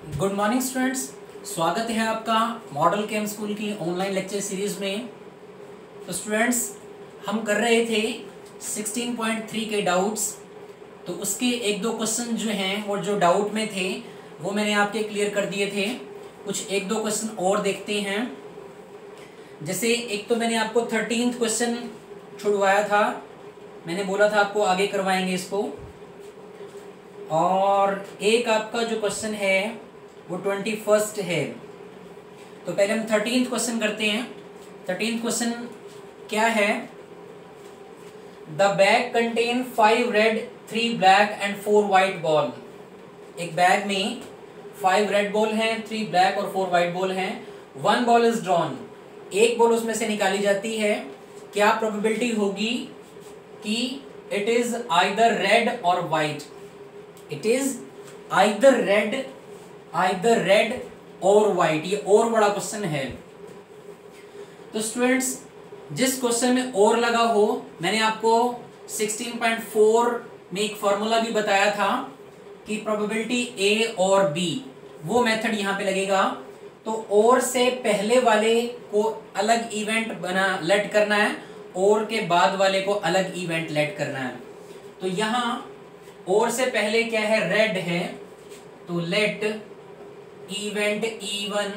Good morning students, स्वागत है आपका मॉडल केम स्कूल की ऑनलाइन लेक्चर सीरीज में। तो स्टूडेंट्स, हम कर रहे थे 16.3 के डाउट्स। तो उसके एक दो क्वेश्चन जो हैं वो जो डाउट में थे वो मैंने आपके क्लियर कर दिए थे। कुछ एक दो क्वेश्चन और देखते हैं। जैसे एक तो मैंने आपको 13th क्वेश्चन छुड़वाया था, मैंने बोला था आपको आगे करवाएंगे इसको। और एक आपका जो क्वेश्चन है वो 21st है। तो पहले हम 13th क्वेश्चन करते हैं। 13th क्वेश्चन क्या है? The bag contain 5 red 3 black and 4 white ball. एक बैग में 5 रेड बॉल हैं, 3 ब्लैक और 4 वाइट बॉल हैं। 1 बॉल इज ड्रॉन, एक बॉल उसमें से निकाली जाती है। क्या प्रोबेबिलिटी होगी कि इट इज आइदर रेड और white? It is either red और वाइट। ये और बड़ा क्वेश्चन है। तो स्टूडेंट्स, जिस क्वेश्चन में और लगा हो, मैंने आपको 16.4 में एक फॉर्मूला भी बताया था कि प्रोबेबिलिटी ए और बी, वो मेथड यहां पे लगेगा। तो और से पहले वाले को अलग इवेंट लेट करना है, और के बाद वाले को अलग इवेंट लेट करना है। तो यहां और से पहले क्या है? रेड है। तो let event E1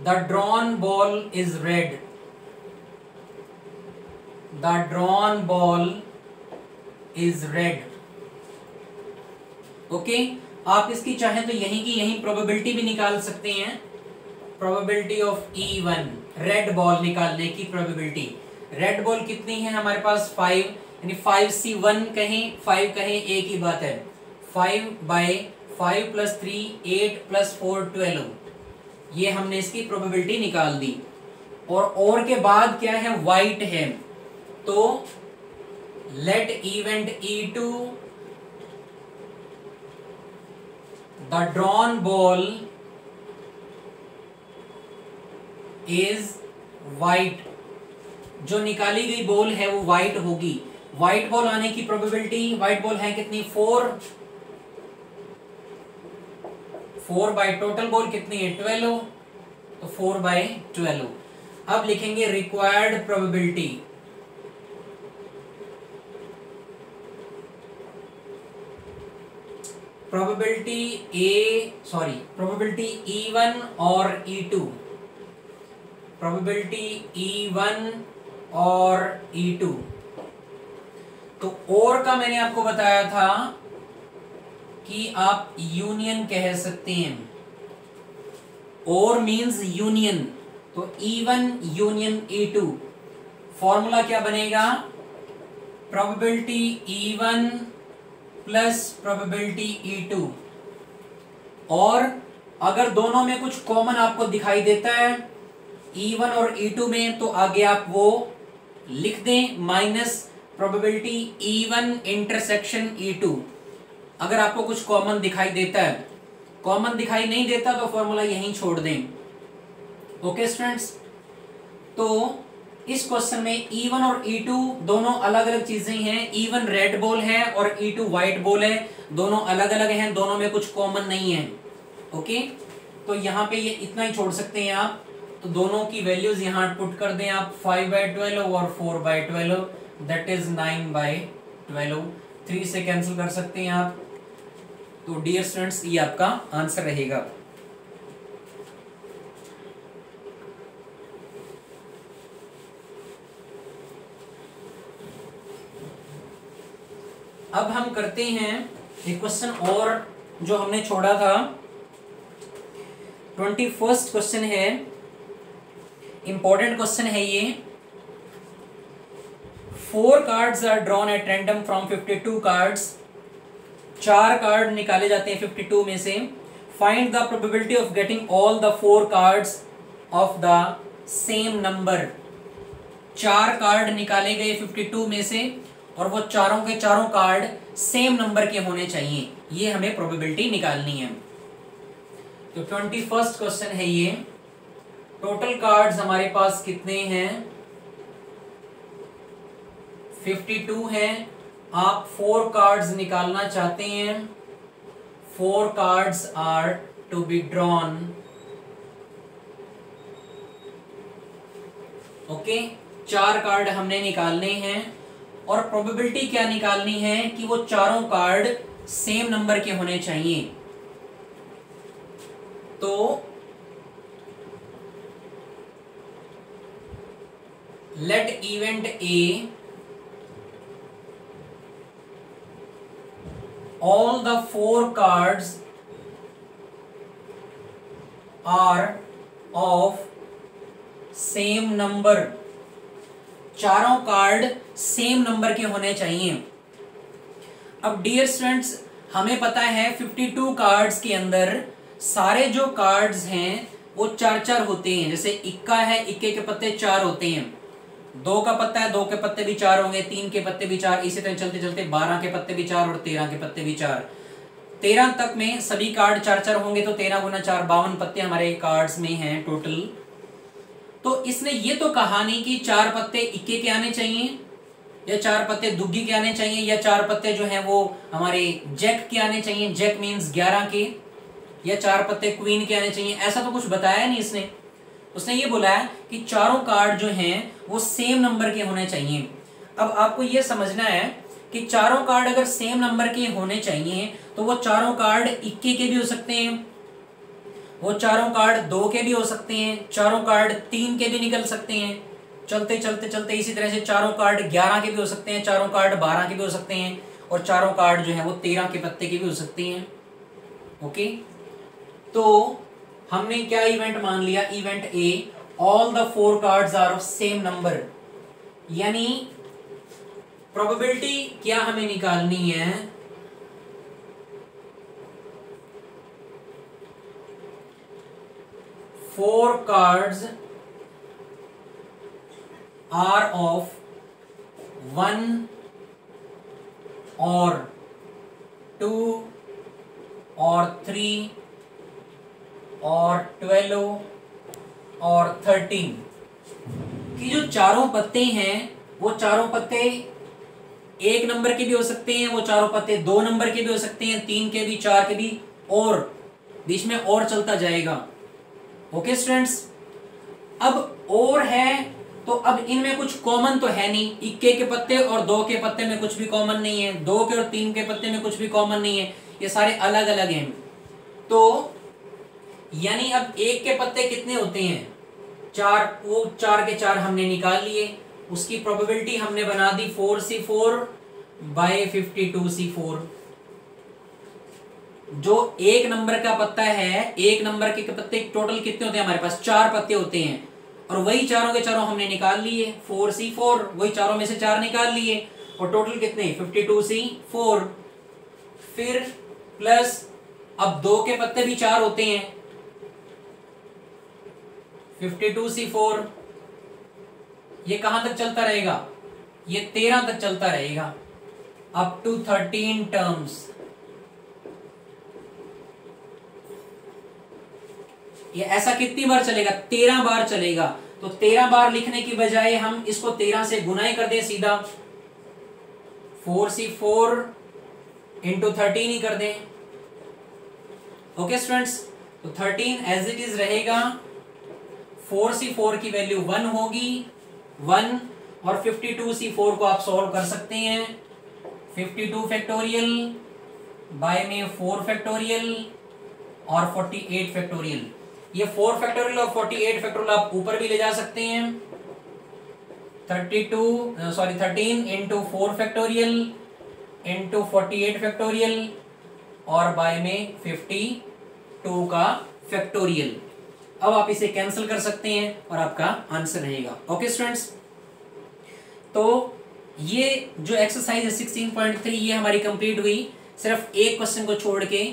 the drawn ball is red. The drawn ball is red. Okay, आप इसकी चाहें तो यहीं की यहीं प्रोबेबिलिटी भी निकाल सकते हैं। Probability of E1, red ball निकालने की प्रोबेबिलिटी। रेड बॉल कितनी है हमारे पास? 5, यानी 5C1 कहें 5 कहें, एक ही बात है। 5/5 + 3 8 + 4 12। ये हमने इसकी प्रोबेबिलिटी निकाल दी। और के बाद क्या है? वाइट है। तो let event E2 the drawn ball is white. जो निकाली गई बॉल है वो वाइट होगी। वाइट बॉल आने की प्रोबेबिलिटी, वाइट बॉल है कितनी? 4 बाई टोटल बॉल कितनी है? 12। तो 4/12। अब लिखेंगे रिक्वायर्ड प्रोबेबिलिटी। प्रोबेबिलिटी E1 और E2। प्रोबेबिलिटी E1 और E2। तो और का मैंने आपको बताया था कि आप यूनियन कह सकते हैं। और मींस यूनियन। तो E1 यूनियन E2। फॉर्मूला क्या बनेगा? Probability E1 plus probability E2। और अगर दोनों में कुछ कॉमन आपको दिखाई देता है E1 और E2 में, तो आगे आप वो लिख दें minus probability E1 intersection E2। अगर आपको कुछ कॉमन दिखाई देता है, कॉमन दिखाई नहीं देता तो फॉर्मूला यहीं छोड़ दें। ओके स्टूडेंट्स, तो इस क्वेश्चन में E1 और E2 दोनों अलग अलग चीजें हैं। E1 रेड बॉल है और E2 वाइट बॉल है। दोनों अलग अलग हैं, दोनों में कुछ कॉमन नहीं है। ओके, तो यहाँ पे ये इतना ही छोड़ सकते हैं आप। तो दोनों की वैल्यूज यहाँ पुट कर दें आप, 5/12 और 4/12, दैट इज 9/12। 3 से कैंसिल कर सकते हैं आप। तो डियर स्टूडेंट्स, ये आपका आंसर रहेगा। अब हम करते हैं एक क्वेश्चन और जो हमने छोड़ा था। 21st क्वेश्चन है, इंपॉर्टेंट क्वेश्चन है ये। 4 cards are drawn at random from 52 cards. 4 card निकाले जाते हैं 52 में से। Find the probability of getting all the 4 cards of the same number. 4 card निकाले गए 52 में से, और वो चारों के चारों कार्ड सेम नंबर के होने चाहिए। ये हमें प्रोबेबिलिटी निकालनी है। तो 21st क्वेश्चन है ये। टोटल कार्ड्स हमारे पास कितने हैं? 52 हैं। आप 4 कार्ड्स निकालना चाहते हैं, 4 cards are to be drawn. Okay, 4 card हमने निकालने हैं और प्रोबेबिलिटी क्या निकालनी है कि वो चारों कार्ड सेम नंबर के होने चाहिए। तो let event A all the 4 cards are of same number। चारों कार्ड सेम नंबर के होने चाहिए। अब डियर स्टूडेंट्स, हमें पता है 52 कार्ड्स के अंदर सारे जो कार्ड्स हैं वो 4-4 होते हैं। जैसे इक्का है, इक्के के पत्ते 4 होते हैं। 2 का पत्ता है, 2 के पत्ते भी 4 होंगे, 3 के पत्ते भी 4, इसी तरह चलते चलते 12 के पत्ते भी 4 और 13 के पत्ते भी 4। 13 तक में सभी कार्ड 4-4 होंगे, तो 13 गुना 4 52 पत्ते हमारे कार्ड्स में हैं टोटल। तो इसने ये तो कहा नहीं कि 4 पत्ते इक्के के आने चाहिए या 4 पत्ते दुग्गी के आने चाहिए या 4 पत्ते जो हैं वो हमारे जैक के आने चाहिए, जैक मीन्स 11 के, या 4 पत्ते क्वीन के आने चाहिए। ऐसा तो कुछ बताया नहीं इसने। उसने ये बोला है कि चारों कार्ड जो हैं वो सेम नंबर के होने चाहिए। अब आपको ये समझना है कि चारों कार्ड अगर सेम नंबर के होने चाहिए तो वो चारों कार्ड इक्के के भी हो सकते हैं, वो चारों कार्ड 2 के भी हो सकते हैं, चारों कार्ड 3 के भी निकल सकते हैं। चलते चलते चलते इसी तरह से चारों कार्ड 11 के भी हो सकते हैं, चारों कार्ड 12 के भी हो सकते हैं और चारों कार्ड जो है वो 13 के पत्ते के भी हो सकते हैं। ओके, तो हमने क्या इवेंट मान लिया? Event A, all the 4 cards are of same number. यानी प्रोबेबिलिटी क्या हमें निकालनी है? फोर कार्ड्स आर ऑफ 1 और 2 और 3 और 12 और 13 कि जो चारों पत्ते हैं वो चारों पत्ते 1 नंबर के भी हो सकते हैं, वो चारों पत्ते 2 नंबर के भी हो सकते हैं, 3 के भी, 4 के भी, और बीच में और चलता जाएगा। ओके स्टूडेंट्स, अब और है तो अब इनमें कुछ कॉमन तो है नहीं। इक्के के पत्ते और 2 के पत्ते में कुछ भी कॉमन नहीं है, 2 के और 3 के पत्ते में कुछ भी कॉमन नहीं है, ये सारे अलग अलग हैं। तो यानी अब 1 के पत्ते कितने होते हैं? 4, वो 4 के 4 हमने निकाल लिए, उसकी प्रोबेबिलिटी हमने बना दी 4c4 बाय 52c4। जो 1 नंबर का पत्ता है, 1 नंबर के पत्ते टोटल कितने होते हैं? हमारे पास 4 पत्ते होते हैं और वही चारों के चारों हमने निकाल लिए 4c4, वही चारों में से 4 निकाल लिए और टोटल कितने? 52c4। फिर प्लस अब 2 के पत्ते भी 4 होते हैं, 52c4। ये कहां तक चलता रहेगा? ये 13 तक चलता रहेगा, अप टू 13 टर्म्स। ये ऐसा कितनी बार चलेगा? 13 बार चलेगा। तो 13 बार लिखने की बजाय हम इसको 13 से गुनाई कर दें सीधा, 4c4 इंटू 13 ही कर दें। ओके स्टूडेंट्स, तो 13 एज इट इज रहेगा। 4c4 की वैल्यू 1 होगी, 1, और 52c4 को आप सॉल्व कर सकते हैं। 52 फैक्टोरियल बाय में 4 फैक्टोरियल और 48 फैक्टोरियल। ये 4 फैक्टोरियल और 48 फैक्टोरियल आप ऊपर भी ले जा सकते हैं। 13 इंटू 4 फैक्टोरियल इंटू 48 फैक्टोरियल और बाय में 52 का फैक्टोरियल। अब आप इसे कैंसिल कर सकते हैं और आपका आंसर रहेगा। ओके स्टूडेंट्स, तो ये जो एक्सरसाइज है 16.3 ये हमारी कंप्लीट हुई। सिर्फ एक क्वेश्चन को छोड़ के,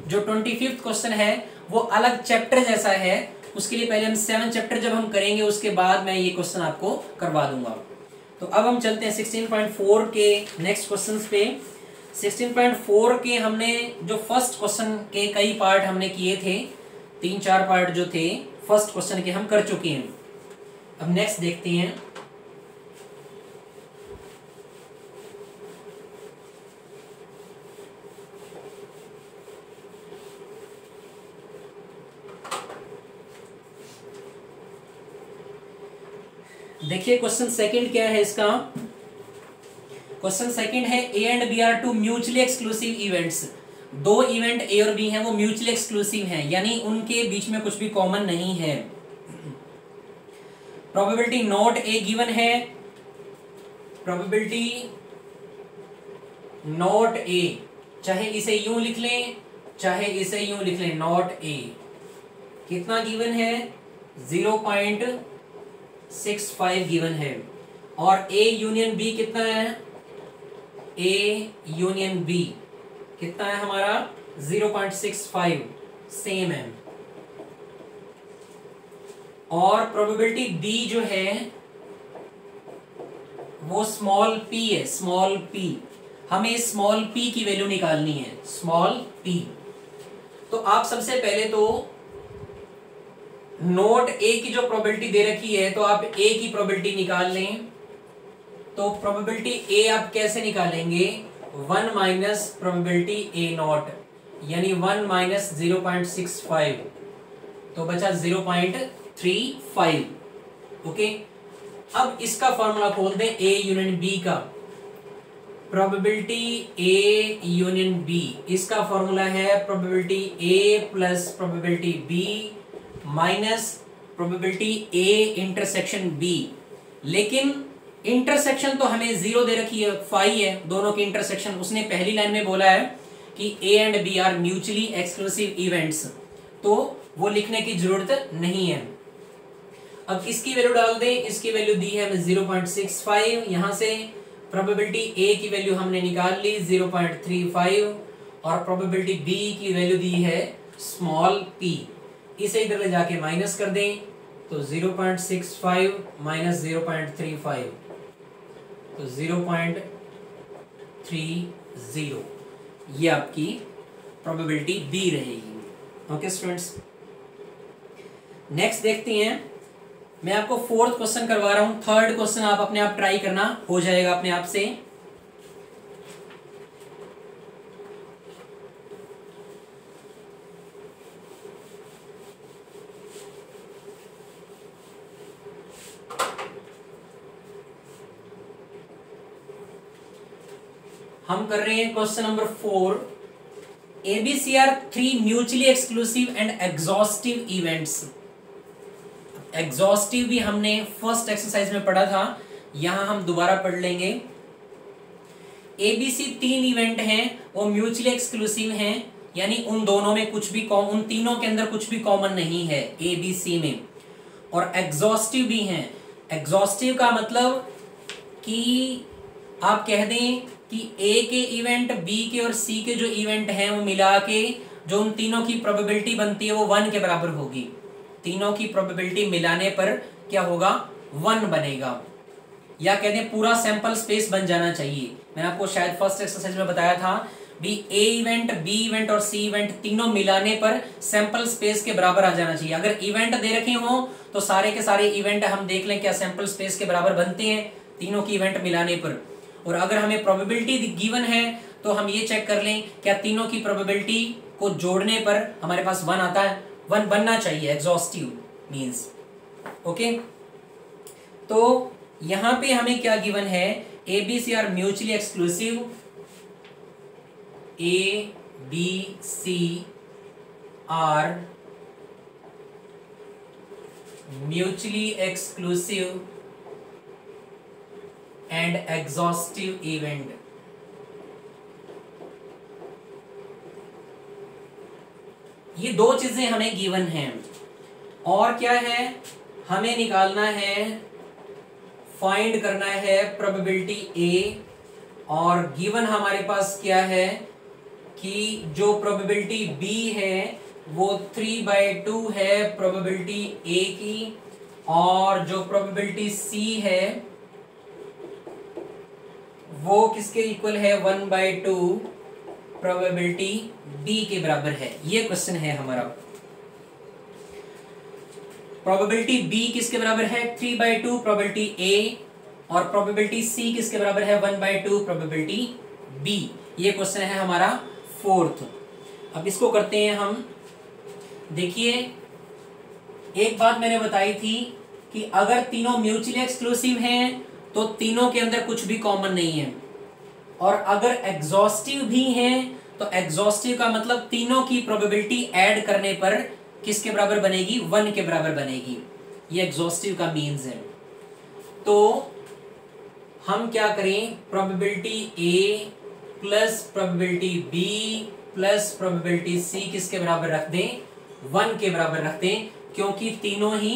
जो 25th क्वेश्चन है वो अलग चैप्टर जैसा है, उसके लिए पहले हम 7 चैप्टर जब हम करेंगे उसके बाद मैं ये क्वेश्चन आपको करवा दूंगा। तो अब हम चलते हैं 16.4 के नेक्स्ट क्वेश्चंस पे। 16.4 के हमने जो फर्स्ट क्वेश्चन के कई पार्ट हमने किए थे, 3-4 पार्ट जो थे फर्स्ट क्वेश्चन के हम कर चुके हैं। अब नेक्स्ट देखते हैं। देखिए क्वेश्चन सेकंड क्या है इसका। क्वेश्चन सेकंड है A and B are two mutually exclusive events. दो इवेंट ए और बी हैं, वो म्यूचुअली एक्सक्लूसिव हैं, यानी उनके बीच में कुछ भी कॉमन नहीं है। प्रोबेबिलिटी नॉट ए गिवन है, प्रोबेबिलिटी नॉट ए, चाहे इसे यूं लिख लें चाहे इसे यूं लिख लें, नॉट ए कितना गिवन है, 0.65 गिवन है। और ए यूनियन बी कितना है, ए यूनियन बी कितना है हमारा 0.65 सेम है। और प्रोबेबिलिटी डी जो है वो स्मॉल पी है, स्मॉल पी। हमें स्मॉल पी की वैल्यू निकालनी है, स्मॉल पी। तो आप सबसे पहले तो नोट ए की जो प्रोबेबिलिटी दे रखी है तो आप ए की प्रोबेबिलिटी निकाल लें। तो प्रोबेबिलिटी ए आप कैसे निकालेंगे, 1 माइनस प्रोबेबिलिटी ए नॉट, यानी 1 माइनस 0.65, तो बचा 0.35। ओके, अब इसका फॉर्मूला खोल दें ए यूनियन बी का। प्रोबेबिलिटी ए यूनियन बी, इसका फॉर्मूला है probability A plus probability B minus probability A intersection B. लेकिन इंटरसेक्शन तो हमें 0 दे रखी है, फाई है दोनों की इंटरसेक्शन। उसने पहली लाइन में बोला है कि A and B are mutually exclusive events, तो वो लिखने की जरूरत नहीं है। अब इसकी वैल्यू डाल दें, इसकी वैल्यू दी है हमें 0.65, यहां से प्रोबेबिलिटी ए की वैल्यू हमने निकाल ली 0.35 और प्रोबेबिलिटी बी की वैल्यू दी है स्मॉल पी। इसे इधर ले जाके माइनस कर दें तो 0.65 माइनस 0.35 तो 0.30, ये आपकी प्रोबेबिलिटी बी रहेगी। ओके स्टूडेंट्स, नेक्स्ट देखते हैं। मैं आपको फोर्थ क्वेश्चन करवा रहा हूं, थर्ड क्वेश्चन आप अपने आप ट्राई करना, हो जाएगा अपने आप से। हम कर रहे हैं question number 4। A B C are 3 mutually exclusive and exhaustive events. Exhaustive भी हमने फर्स्ट एक्सरसाइज में पढ़ा था, यहां हम दोबारा पढ़ लेंगे। एबीसी 3 इवेंट हैं, वो म्यूचुअली एक्सक्लूसिव हैं, यानी उन दोनों में कुछ भी उन तीनों के अंदर कुछ भी कॉमन नहीं है एबीसी में। और एग्जॉस्टिव भी हैं। एग्जॉस्टिव का मतलब कि आप कह दें कि ए के इवेंट, बी के और सी के जो इवेंट हैं वो मिला के जो उन तीनों की प्रोबेबिलिटी बनती है वो 1 के बराबर होगी। तीनों की प्रोबेबिलिटी मिलाने पर क्या होगा, 1 बनेगा। या कहते हैं पूरा सैंपल स्पेस बन जाना चाहिए। मैंने आपको शायद फर्स्ट एक्सरसाइज में बताया था भी ए इवेंट, बी इवेंट और सी इवेंट तीनों मिलाने पर सैंपल स्पेस के बराबर आ जाना चाहिए। अगर इवेंट दे रखे हो तो सारे के सारे इवेंट हम देख लें क्या सैंपल स्पेस के बराबर बनते हैं तीनों की इवेंट मिलाने पर। और अगर हमें प्रोबेबिलिटी गिवन है तो हम ये चेक कर लें क्या तीनों की प्रोबेबिलिटी को जोड़ने पर हमारे पास 1 आता है। 1 बनना चाहिए, एग्जॉस्टिव मींस। ओके, तो यहां पे हमें क्या गिवन है, A B C are mutually exclusive, A B C are mutually exclusive and exhaustive event. ये दो चीजें हमें गिवन हैं। और क्या है, हमें निकालना है, फाइंड करना है प्रोबेबिलिटी ए। और गिवन हमारे पास क्या है कि जो प्रोबेबिलिटी बी है वो 3/2 है प्रोबेबिलिटी ए की, और जो प्रोबेबिलिटी सी है वो किसके इक्वल है, 1/2 प्रोबेबिलिटी बी के बराबर है। ये क्वेश्चन है हमारा। प्रोबेबिलिटी बी किसके बराबर है, 3/2 प्रोबेबिलिटी ए, और प्रोबेबिलिटी सी किसके बराबर है, 1/2 प्रोबेबिलिटी बी। ये क्वेश्चन है हमारा फोर्थ। अब इसको करते हैं हम। देखिए, एक बात मैंने बताई थी कि अगर तीनों म्यूचुअली एक्सक्लूसिव हैं तो तीनों के अंदर कुछ भी कॉमन नहीं है, और अगर एग्जॉस्टिव भी हैं तो एग्जॉस्टिव का मतलब तीनों की प्रोबेबिलिटी ऐड करने पर किसके बराबर बनेगी, 1 के बराबर बनेगी। ये एग्जॉस्टिव का मीन्स है। तो हम क्या करें, probability A plus probability B plus probability C किसके बराबर रख दें, 1 के बराबर रख दें, क्योंकि तीनों ही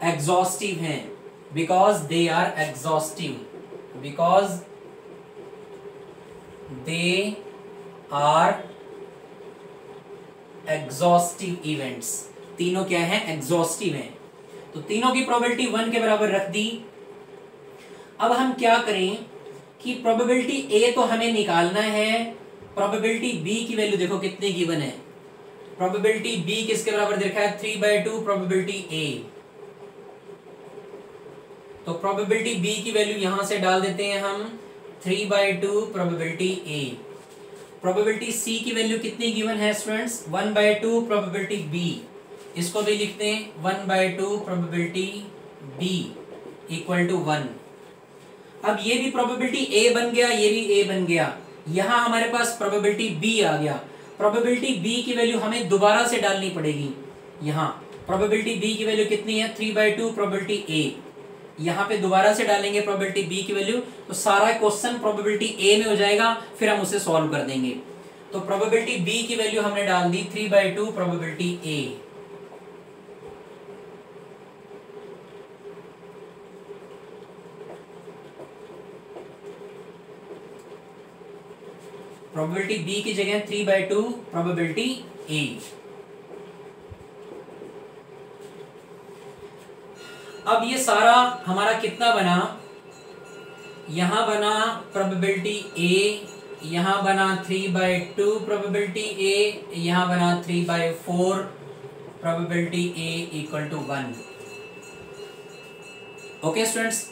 एग्जॉस्टिव हैं, because they are exhaustive, because they are exhaustive events. तीनों क्या है, एग्जॉस्टिव हैं, तो तीनों की प्रोबेबिलिटी 1 के बराबर रख दी। अब हम क्या करें कि प्रोबेबिलिटी ए तो हमें निकालना है, प्रोबेबिलिटी बी की वैल्यू देखो कितनी गिवन है, प्रोबेबिलिटी बी किसके बराबर देखा है, 3/2 प्रोबेबिलिटी ए। तो प्रोबेबिलिटी बी की वैल्यू यहां से डाल देते हैं हम, 3/2 प्रोबेबिलिटी ए। प्रोबेबिलिटी सी की वैल्यू कितनी गिवन है स्टूडेंट्स, 1/2 प्रोबेबिलिटी बी। इसको भी लिखते हैं 1/2 प्रोबेबिलिटी बी इक्वल टू 1। अब ये भी प्रोबेबिलिटी ए बन गया, ये भी ए बन गया, यहां हमारे पास प्रोबेबिलिटी बी आ गया। प्रोबेबिलिटी बी की वैल्यू हमें दोबारा से डालनी पड़ेगी। यहाँ प्रोबेबिलिटी बी की वैल्यू कितनी है, 3/2 प्रोबेबिलिटी ए। यहाँ पे दोबारा से डालेंगे प्रोबेबिलिटी बी की वैल्यू, तो सारा क्वेश्चन प्रोबेबिलिटी ए में हो जाएगा, फिर हम उसे सॉल्व कर देंगे। तो प्रोबेबिलिटी बी की वैल्यू हमने डाल दी 3/2 प्रोबेबिलिटी ए। प्रोबेबिलिटी बी की जगह 3/2 प्रोबेबिलिटी ए। अब ये सारा हमारा कितना बना, यहां बना प्रोबेबिलिटी ए, यहां बना 3/2 प्रोबेबिलिटी ए, यहां बना 3/4 probability A equal to 1। Okay students,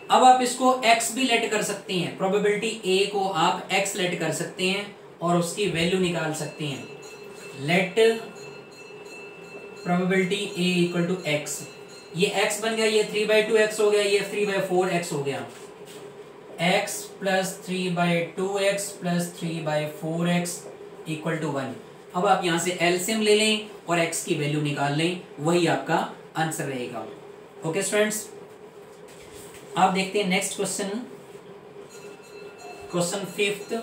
अब आप इसको x भी लेट कर सकते हैं, प्रोबेबिलिटी a को आप x लेट कर सकते हैं और उसकी वैल्यू निकाल सकते हैं। Let probability a equal to x, ये x बन गया, ये 3/2x हो गया, ये 3/4x हो गया। x plus 3/2x plus 3/4x equal to 1। अब आप यहां से एलसीएम ले लें और x की वैल्यू निकाल लें, वही आपका आंसर रहेगा। ओके स्टूडेंट्स, आप देखते हैं next question, question 5th।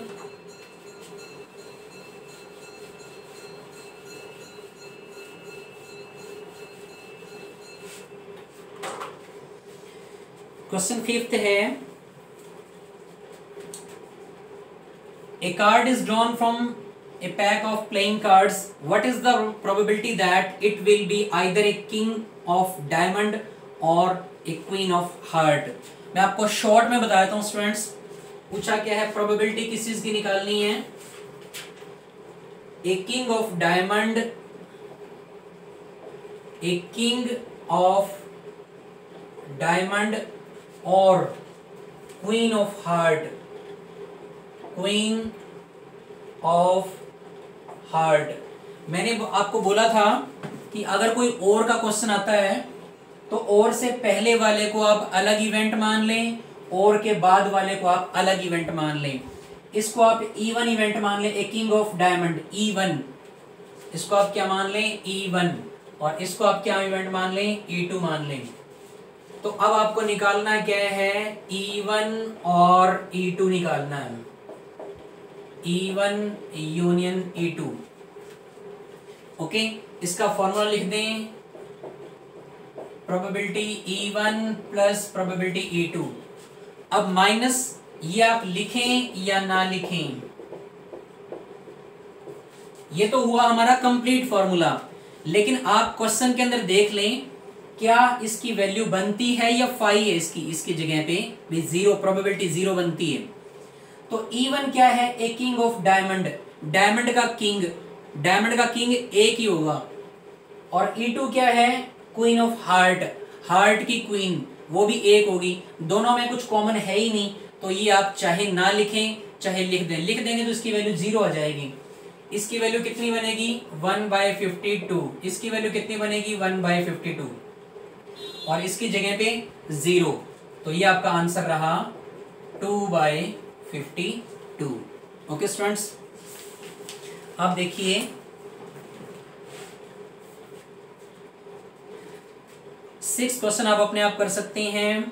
Question 5th है, a card is drawn from a pack of playing cards. What is the probability that it will be either a king of diamond or a queen of heart? मैं आपको short में बता देता हूं students. पूछा क्या है, प्रोबेबिलिटी किस चीज की निकालनी है, a king of diamond, a king of diamond और queen of heart, queen of heart. मैंने आपको बोला था कि अगर कोई और का क्वेश्चन आता है तो और से पहले वाले को आप अलग इवेंट मान लें, और के बाद वाले को आप अलग इवेंट मान लें। इसको आप E1 इवेंट मान लें, ए किंग ऑफ डायमंड E1, इसको आप क्या मान लें, E1, और इसको आप क्या इवेंट मान लें, E2 मान लें। तो अब आपको निकालना क्या है, E1 और E2 निकालना है, E1 यूनियन E2। ओके, इसका फॉर्मूला लिख दें, probability E1 plus probability E2। अब माइनस ये आप लिखें या ना लिखें, ये तो हुआ हमारा कंप्लीट फॉर्मूला, लेकिन आप क्वेश्चन के अंदर देख लें क्या इसकी वैल्यू बनती है या 5 है, इसकी जगह पे भी 0, प्रोबेबिलिटी 0 बनती है। तो E1 क्या है, a king of diamond, diamond का किंग एक ही होगा, और E2 क्या है, क्वीन ऑफ हार्ट, हार्ट की क्वीन, वो भी एक होगी। दोनों में कुछ कॉमन है ही नहीं, तो ये आप चाहे ना लिखें चाहे लिख दें, लिख देंगे तो इसकी वैल्यू 0 आ जाएगी। इसकी वैल्यू कितनी बनेगी, 1/52, इसकी वैल्यू कितनी बनेगी, 1/52। और इसकी जगह पे 0, तो ये आपका आंसर रहा 2/52। ओके स्टूडेंट्स, अब देखिए 6th क्वेश्चन आप अपने आप कर सकते हैं,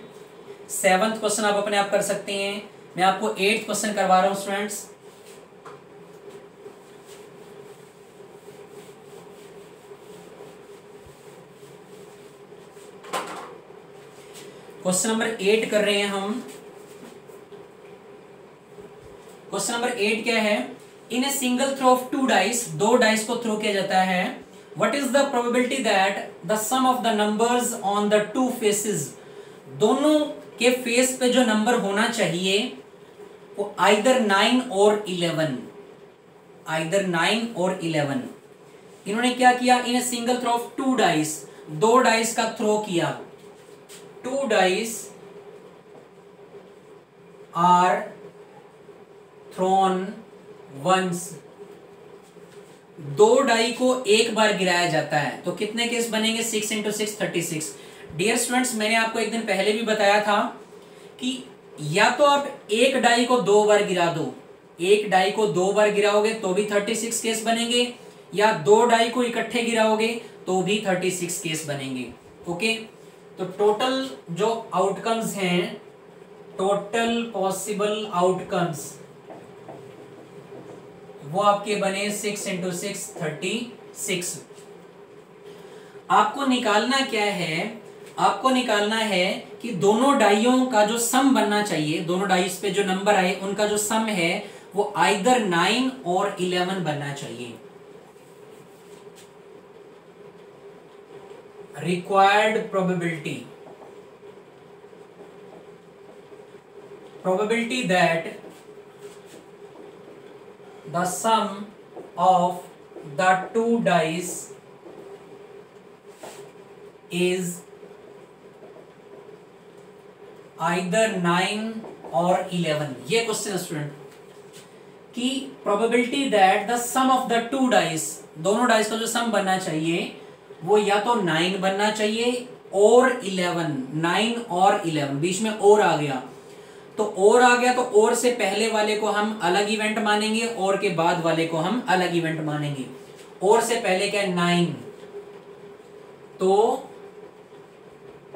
7th क्वेश्चन आप अपने आप कर सकते हैं। मैं आपको 8th क्वेश्चन करवा रहा हूं स्टूडेंट्स। क्वेश्चन नंबर 8 कर रहे हैं हम। क्वेश्चन नंबर 8 क्या है? In a single throw of 2 dice, 2 dice को थ्रो किया जाता है। What is the probability that the sum of the numbers on the 2 faces, दोनों के फेस पे जो नंबर होना चाहिए वो आइदर 9 और 11, आइदर 9 और 11। इन्होंने क्या किया? In a single throw of 2 dice, 2 dice का थ्रो किया। 2 dice are thrown once, 2 die को एक बार गिराया जाता है, तो कितने केस बनेंगे? 6 × 6 36। डियर स्टूडेंट्स, मैंने आपको एक दिन पहले भी बताया था कि या तो आप एक डाई को 2 बार गिरा दो, एक डाई को 2 बार गिराओगे तो भी 36 केस बनेंगे, या 2 डाई को इकट्ठे गिराओगे तो भी 36 केस बनेंगे। ओके, तो टोटल जो आउटकम्स हैं, टोटल पॉसिबल आउटकम्स वो आपके बने 6 × 6 36। आपको निकालना क्या है? आपको निकालना है कि दोनों डाइयों का जो सम बनना चाहिए, दोनों डाइस पे जो नंबर आए उनका जो सम है वो आइदर 9 और 11 बनना चाहिए। Required probability, probability that the sum of the 2 dice is either 9 और 11। ये क्वेश्चन स्टूडेंट कि probability that the sum of the 2 dice, दोनों डाइस का जो सम बनना चाहिए वो या तो 9 बनना चाहिए और 11, 9 और 11, बीच में और आ गया तो और आ गया, तो और से पहले वाले को हम अलग इवेंट मानेंगे, और के बाद वाले को हम अलग इवेंट मानेंगे। और से पहले क्या है? 9, तो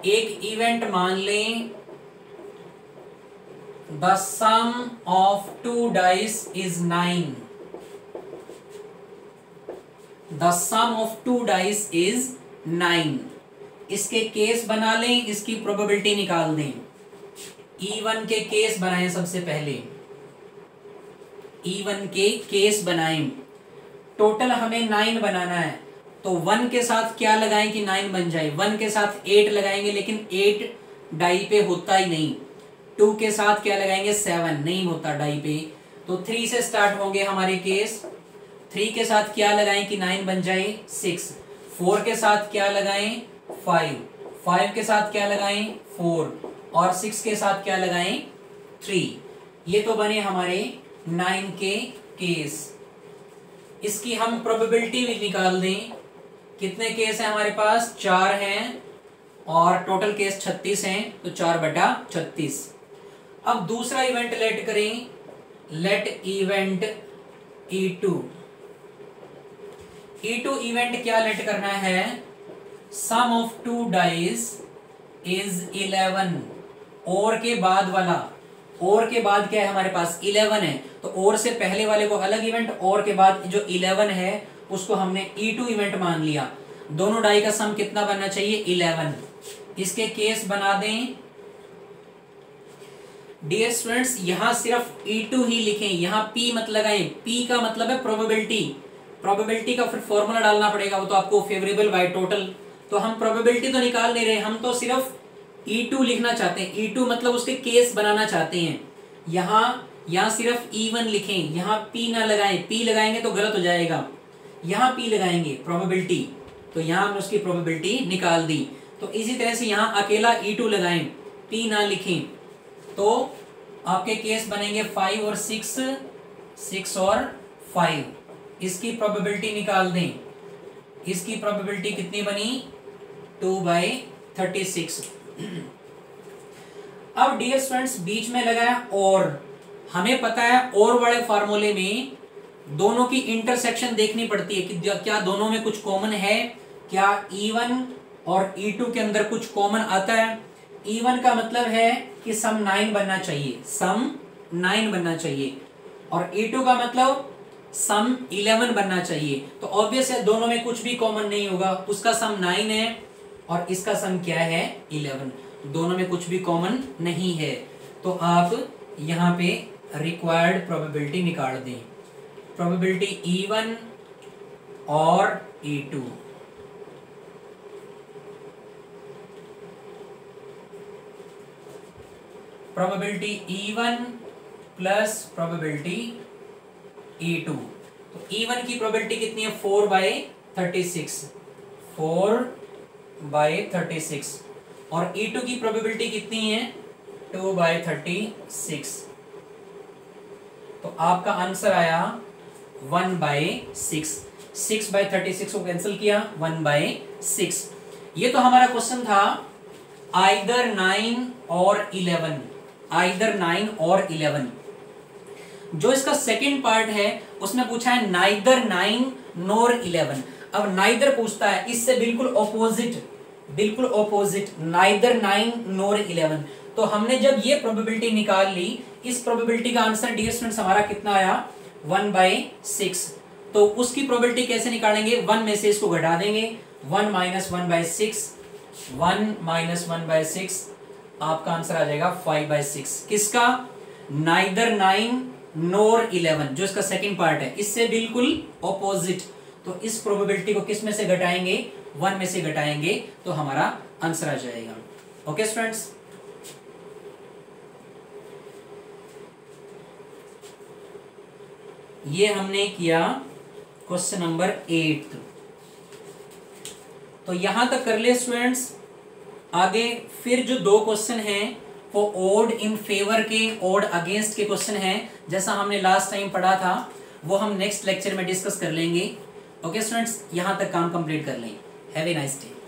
एक इवेंट मान लें the sum of 2 dice is 9, the sum of 2 dice is 9। इसके केस बना लें, इसकी प्रोबेबिलिटी निकाल दें। E1 के केस बनाएं, सबसे पहले E1 के केस बनाएं। टोटल हमें 9 बनाना है, तो 1 के साथ क्या लगाएं कि 9 बन जाए? 1 के साथ 8 लगाएंगे, लेकिन 8 डाई पे होता ही नहीं। 2 के साथ क्या लगाएंगे? 7, नहीं होता डाई पे। तो 3 से स्टार्ट होंगे हमारे केस। 3 के साथ क्या लगाएं कि 9 बन जाए? 6। 4 के साथ क्या लगाएं? 5। 5 के साथ क्या लगाएं? 4। और 6 के साथ क्या लगाएं? 3। ये तो बने हमारे 9 के केस। इसकी हम प्रोबेबिलिटी भी निकाल दें। कितने केस हैं हमारे पास? 4 हैं, और टोटल केस 36 हैं, तो 4/36। अब दूसरा इवेंट लेट करें, let event E2। E2 event क्या लेट करना है? Sum of 2 dice is 11। और के बाद वाला, और के बाद क्या है हमारे पास? 11 है, तो और से पहले वाले को अलग इवेंट, और के बाद जो 11 है उसको हमने E2 इवेंट मान लिया। दोनों डाई का सम कितना बनना चाहिए? 11। इसके केस बना दें। डियर स्टूडेंट्स, यहां सिर्फ E2 ही लिखें, यहां P मत लगाएं। P का मतलब है प्रोबेबिलिटी। प्रोबेबिलिटी का फिर फॉर्मूला डालना पड़ेगा, वो तो आपको फेवरेबल बाय टोटल। तो हम प्रोबेबिलिटी तो निकाल नहीं रहे, हम तो सिर्फ E2 लिखना चाहते हैं। E2 मतलब उसके केस बनाना चाहते हैं। यहाँ सिर्फ E1 लिखें, यहाँ P ना लगाएं। P लगाएंगे तो गलत हो जाएगा, यहाँ P लगाएंगे प्रोबेबिलिटी, तो यहाँ हमने उसकी प्रोबेबिलिटी निकाल दी। तो इसी तरह से यहाँ अकेला E2 लगाएं, P ना लिखें, तो आपके केस बनेंगे 5 और 6, 6 और 5। इसकी प्रोबेबिलिटी निकाल दें। इसकी प्रोबेबिलिटी कितनी बनी? 36। अब डियर स्टूडेंट्स बीच में लगाया और, हमें पता है और वाले फार्मूले में दोनों की इंटरसेक्शन देखनी पड़ती है कि क्या दोनों में कुछ कॉमन है, क्या E1 और E2 के अंदर कुछ कॉमन आता है। E1 का मतलब है कि सम 9 बनना चाहिए, सम 9 बनना चाहिए, और E2 का मतलब सम 11 बनना चाहिए। तो ऑब्वियस है दोनों में कुछ भी कॉमन नहीं होगा, उसका सम 9 है और इसका सम क्या है 11, दोनों में कुछ भी कॉमन नहीं है। तो आप यहाँ पे रिक्वायर्ड प्रोबेबिलिटी निकाल दें, प्रोबेबिलिटी E1 और E2। Probability E1 plus probability E2। तो E1 की प्रोबेबिलिटी कितनी है 4/36, 4/36, और E2 की प्रोबेबिलिटी कितनी है 2/36। तो आपका आंसर आया 1/6। 6/36 को कैंसिल किया, 1/6। ये तो हमारा क्वेश्चन था आइदर 9 और 11, आइदर 9 और 11। जो इसका सेकंड पार्ट है उसमें पूछा है नाइदर 9 नोर 11। अब नाइदर पूछता है, इससे बिल्कुल ऑपोजिट, बिल्कुल ऑपोजिट, नाइदर 9 नोर 11। तो हमने जब ये प्रोबेबिलिटी निकाल ली, इस प्रोबेबिलिटी का आंसर डियर स्टूडेंट्स हमारा कितना आया 1/6। तो उसकी प्रोबेबिलिटी कैसे निकालेंगे, 1 में से इसको घटा देंगे, 1 - 1/6, 1 - 1/6, आपका आंसर आ जाएगा 5/6। किसका, नाइदर 9 नोर 11, जो इसका सेकंड पार्ट है, इससे बिल्कुल ऑपोजिट। तो इस प्रोबेबिलिटी को किस में से घटाएंगे, 1 में से घटाएंगे, तो हमारा आंसर आ जाएगा। ओके स्टूडेंट्स, ये हमने किया क्वेश्चन नंबर 8। तो यहां तक कर ले स्टूडेंट्स। आगे फिर जो 2 क्वेश्चन हैं वो ओड इन फेवर के, ओड अगेंस्ट के क्वेश्चन हैं, जैसा हमने लास्ट टाइम पढ़ा था, वो हम नेक्स्ट लेक्चर में डिस्कस कर लेंगे। ओके स्टूडेंट्स, यहां तक काम कंप्लीट कर लें। Have a nice day.